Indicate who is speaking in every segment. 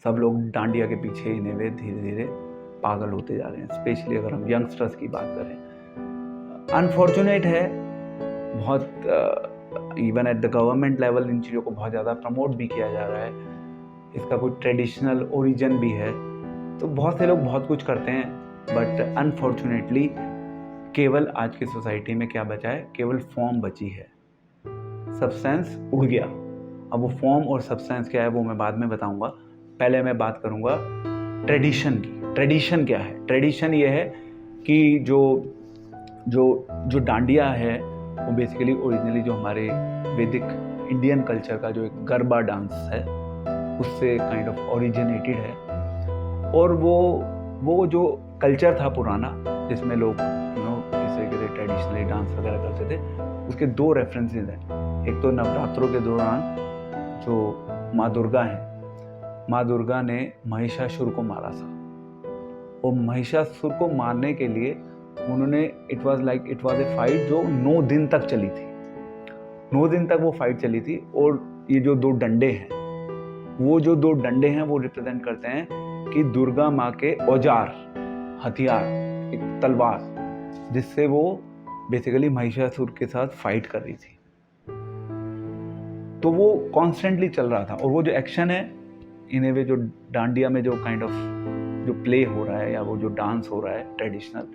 Speaker 1: सब लोग डांडिया के पीछे इन्हें वे धीरे धीरे पागल होते जा रहे हैं, स्पेशली अगर हम यंगस्टर्स की बात करें। अनफॉर्चुनेट है, बहुत even at the government level in चीज़ों को बहुत ज़्यादा प्रमोट भी किया जा रहा है, इसका कोई ट्रेडिशनल ओरिजिन भी है, तो बहुत से लोग बहुत कुछ करते हैं, बट अनफॉर्चुनेटली केवल आज की सोसाइटी में क्या बचा है, केवल फॉर्म बची है, सब्सटेंस उड़ गया। अब वो फॉर्म और सब्सटेंस क्या है वो मैं बाद में बताऊंगा, पहले मैं बात करूंगा ट्रेडिशन की। ट्रेडिशन क्या है? ट्रेडिशन ये है कि जो डांडिया है वो बेसिकली ओरिजिनली जो हमारे वैदिक इंडियन कल्चर का जो एक गरबा डांस है उससे काइंड ऑफ ओरिजिनेटेड है, और वो जो कल्चर था पुराना जिसमें लोग इस तरीके से ट्रेडिशनली डांस वगैरह करते थे, उसके दो रेफरेंसेस हैं। एक तो नवरात्रों के दौरान जो माँ दुर्गा हैं, माँ दुर्गा ने महिषासुर को मारा था, और महिषासुर को मारने के लिए उन्होंने इट वाज ए फाइट जो 9 दिन तक चली थी। 9 दिन तक वो फाइट चली थी, और ये जो 2 डंडे हैं, वो जो 2 डंडे हैं वो रिप्रेजेंट करते हैं कि दुर्गा माँ के औजार, हथियार, एक तलवार, जिससे वो बेसिकली महिषासुर के साथ फाइट कर रही थी। तो वो कॉन्स्टेंटली चल रहा था, और वो जो एक्शन है इन्हें वे जो डांडिया में जो काइंड ऑफ जो प्ले हो रहा है या वो जो डांस हो रहा है traditional,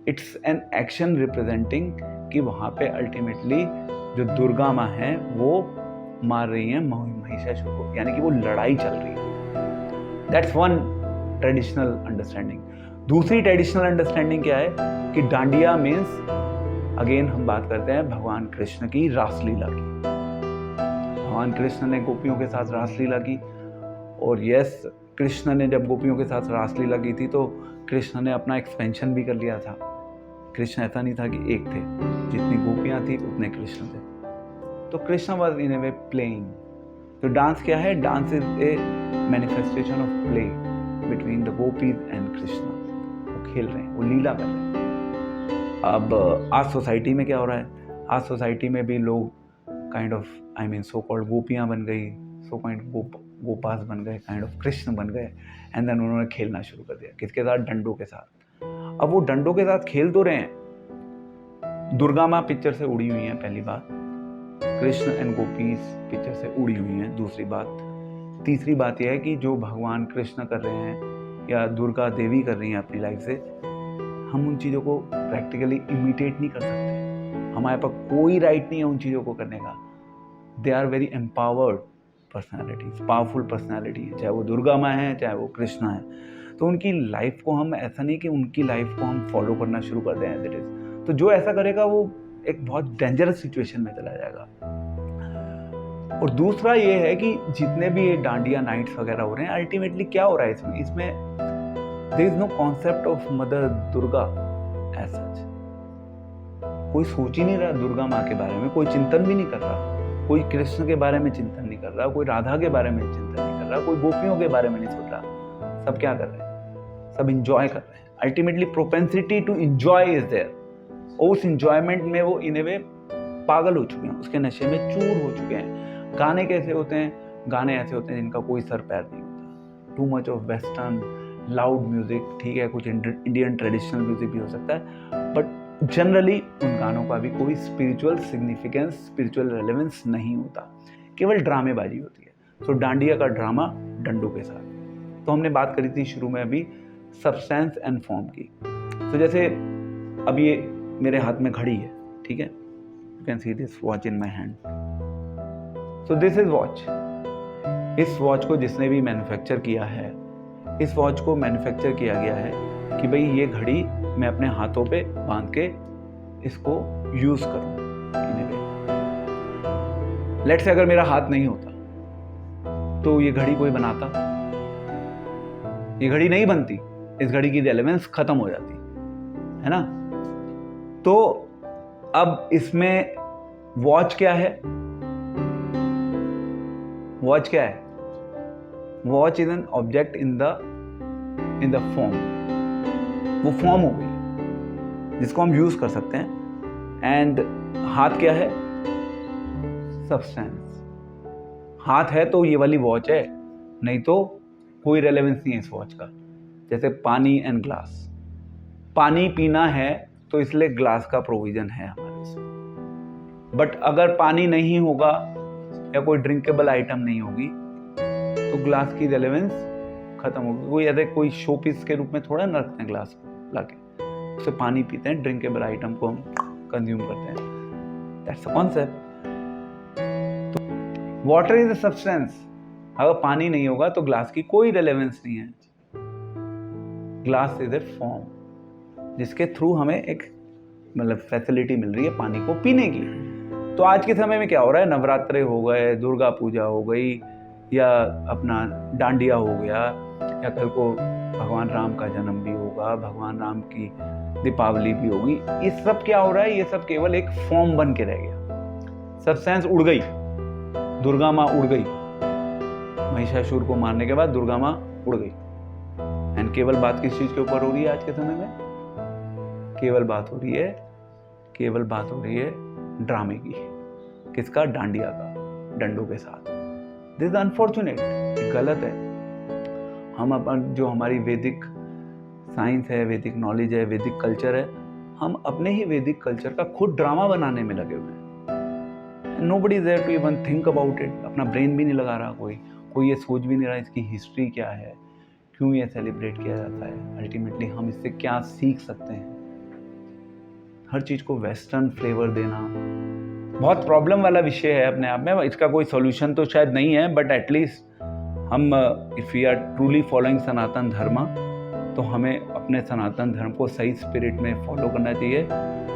Speaker 1: it's an action representing कि वहाँ पे अल्टीमेटली जो दुर्गा माँ हैं वो मार रही हैं महिषासुर को, यानी कि वो लड़ाई चल रही है। That's one traditional understanding. दूसरी ट्रेडिशनल अंडरस्टैंडिंग क्या है कि डांडिया मीन्स, अगेन हम बात करते हैं भगवान कृष्ण की रासलीला की। भगवान कृष्ण ने गोपियों के साथ रासलीला की, और यस, कृष्ण ने जब गोपियों के साथ रासलीला की थी तो कृष्ण ने अपना एक्सपेंशन भी कर लिया था। कृष्ण ऐसा नहीं था कि एक थे, जितनी गोपियां थी उतने कृष्ण थे, तो Krishna was in A way playing. तो डांस क्या है? Dance is a manifestation of play between the gopis and Krishna. वो खेल रहे हैं, वो लीला कर रहे हैं। अब आज सोसाइटी में क्या हो रहा है? आज सोसाइटी में भी लोग काइंड ऑफ सो कॉल्ड गोपियां बन गई, सो काइंड गोपास बन गए, काइंड ऑफ कृष्ण बन गए, एंड देन उन्होंने खेलना शुरू कर दिया। किसके साथ? डंडों के साथ। अब वो डंडों के साथ खेल तो रहे हैं, दुर्गा माँ पिक्चर से उड़ी हुई हैं, पहली बात। कृष्ण एंड गोपीज पिक्चर से उड़ी हुई हैं, दूसरी बात। तीसरी बात यह है कि जो भगवान कृष्ण कर रहे हैं या दुर्गा देवी कर रही हैं अपनी लाइफ से, हम उन चीज़ों को प्रैक्टिकली इमिटेट नहीं कर सकते। हमारे पास कोई राइट नहीं है उन चीज़ों को करने का। They are very empowered personalities, powerful personality है, चाहे वो दुर्गा माँ है चाहे वो कृष्णा है। तो उनकी लाइफ को हम, ऐसा नहीं कि उनकी लाइफ को हम फॉलो करना शुरू कर दें एज इट इज। तो जो ऐसा करेगा वो एक बहुत डेंजरस सिचुएशन में चला जाएगा। और दूसरा ये है कि जितने भी ये डांडिया नाइट्स वगैरह हो रहे हैं, अल्टीमेटली क्या हो रहा है इसमें there is no concept of mother Durga as such. कोई सोच ही नहीं रहा दुर्गा माँ के बारे में, कोई चिंतन भी नहीं कर रहा, कोई कृष्ण के बारे में चिंतन नहीं कर रहा, कोई राधा के बारे में चिंतन नहीं कर रहा, कोई गोपियों के बारे में नहीं सोच रहा। सब क्या कर रहे हैं? सब इंजॉय कर रहे हैं। Ultimately propensity to enjoy is there. उस इंजॉयमेंट में वो इन ए वे पागल हो चुके हैं, उसके नशे में चूर हो चुके हैं। गाने कैसे होते हैं? गाने ऐसे होते हैं जिनका कोई सर पैर नहीं होता। Too much of western loud music, ठीक है, कुछ इंडियन ट्रेडिशनल म्यूजिक भी हो सकता है, बट जनरली उन गानों का भी कोई स्पिरिचुअल सिग्निफिकेंस, स्पिरिचुअल रेलेवेंस नहीं होता, केवल ड्रामेबाजी होती है। सो डांडिया का ड्रामा डंडों के साथ। तो हमने बात करी थी शुरू में अभी सब्सटेंस एंड फॉर्म की। तो जैसे अब ये मेरे हाथ में घड़ी है, ठीक है, you can see this watch in my hand. So this is watch. इस वॉच को जिसने भी मैन्युफैक्चर किया है, इस वॉच को मैन्युफैक्चर किया गया है कि भाई ये घड़ी मैं अपने हाथों पे बांध के इसको यूज करूं। लेट्स से अगर मेरा हाथ नहीं होता तो ये घड़ी कोई बनाता? ये घड़ी नहीं बनती, इस घड़ी की रेलेवेंस खत्म हो जाती है ना। तो अब इसमें वॉच क्या है? वॉच क्या है? Watch is an object in the form. वो फॉर्म हो गई जिसको हम यूज कर सकते हैं। एंड हाथ क्या है? सब्सटेंस। हाथ है तो ये वाली वॉच है, नहीं तो कोई रेलेवेंस नहीं है इस वॉच का। जैसे पानी एंड ग्लास, पानी पीना है तो इसलिए ग्लास का प्रोविजन है हमारे इसमें, बट अगर पानी नहीं होगा या कोई ड्रिंकेबल आइटम नहीं होगी तो ग्लास की रेलेवेंस खत्म होगी। कोई ऐसे कोई शो पीस के रूप में थोड़ा ना रखते हैं ग्लास लाके, उससे पानी पीते हैं, ड्रिंकेबल आइटम को हम कंज्यूम करते हैं। That's a concept. तो वाटर इज अ सब्सटेंस, अगर पानी नहीं होगा तो ग्लास की कोई रेलेवेंस नहीं है। ग्लास इज ए फॉर्म जिसके थ्रू हमें एक मतलब फैसिलिटी मिल रही है पानी को पीने की। तो आज के समय में क्या हो रहा है, नवरात्रे हो गए, दुर्गा पूजा हो गई, या अपना डांडिया हो गया, या कल को भगवान राम का जन्म भी होगा, भगवान राम की दीपावली भी होगी। ये सब क्या हो रहा है, ये सब केवल एक फॉर्म बन के रह गया। सब्सटेंस उड़ गई, दुर्गा माँ उड़ गई, महिषासुर को मारने के बाद दुर्गा माँ उड़ गई। एंड केवल बात किस चीज के ऊपर हो रही है आज के समय में, केवल बात हो रही है ड्रामे की। किसका, डांडिया का, डंडों के साथ। दिस इज अनफॉर्चुनेट, गलत है। हम अपन जो हमारी वैदिक साइंस है, वैदिक नॉलेज है, वैदिक कल्चर है, हम अपने ही वैदिक कल्चर का खुद ड्रामा बनाने में लगे हुए हैं। Nobody is there to even think about it. अपना ब्रेन भी नहीं लगा रहा कोई ये सोच भी नहीं रहा इसकी हिस्ट्री क्या है, क्यों ये सेलिब्रेट किया जाता है, अल्टीमेटली हम इससे क्या सीख सकते हैं। हर चीज़ को वेस्टर्न फ्लेवर देना बहुत प्रॉब्लम वाला विषय है अपने आप में। इसका कोई सॉल्यूशन तो शायद नहीं है, बट एटलीस्ट हम if we are truly following Sanatan Dharma, तो हमें अपने सनातन धर्म को सही स्पिरिट में फॉलो करना चाहिए।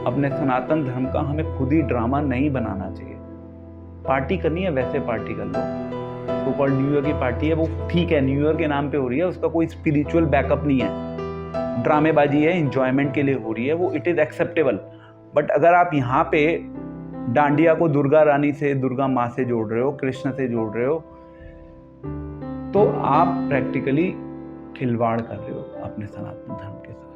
Speaker 1: अपने सनातन धर्म का हमें खुद ही ड्रामा नहीं बनाना चाहिए। पार्टी करनी है वैसे पार्टी कर लो, सो कॉल्ड न्यू ईयर की पार्टी है वो ठीक है, न्यू ईयर के नाम पे हो रही है, उसका कोई स्पिरिचुअल बैकअप नहीं है, ड्रामेबाजी है, इंजॉयमेंट के लिए हो रही है, वो इट इज़ एक्सेप्टेबल। बट अगर आप यहाँ पे डांडिया को दुर्गा रानी से, दुर्गा माँ से जोड़ रहे हो, कृष्ण से जोड़ रहे हो, तो आप प्रैक्टिकली खिलवाड़ कर रहे हो अपने सनातन धर्म के साथ।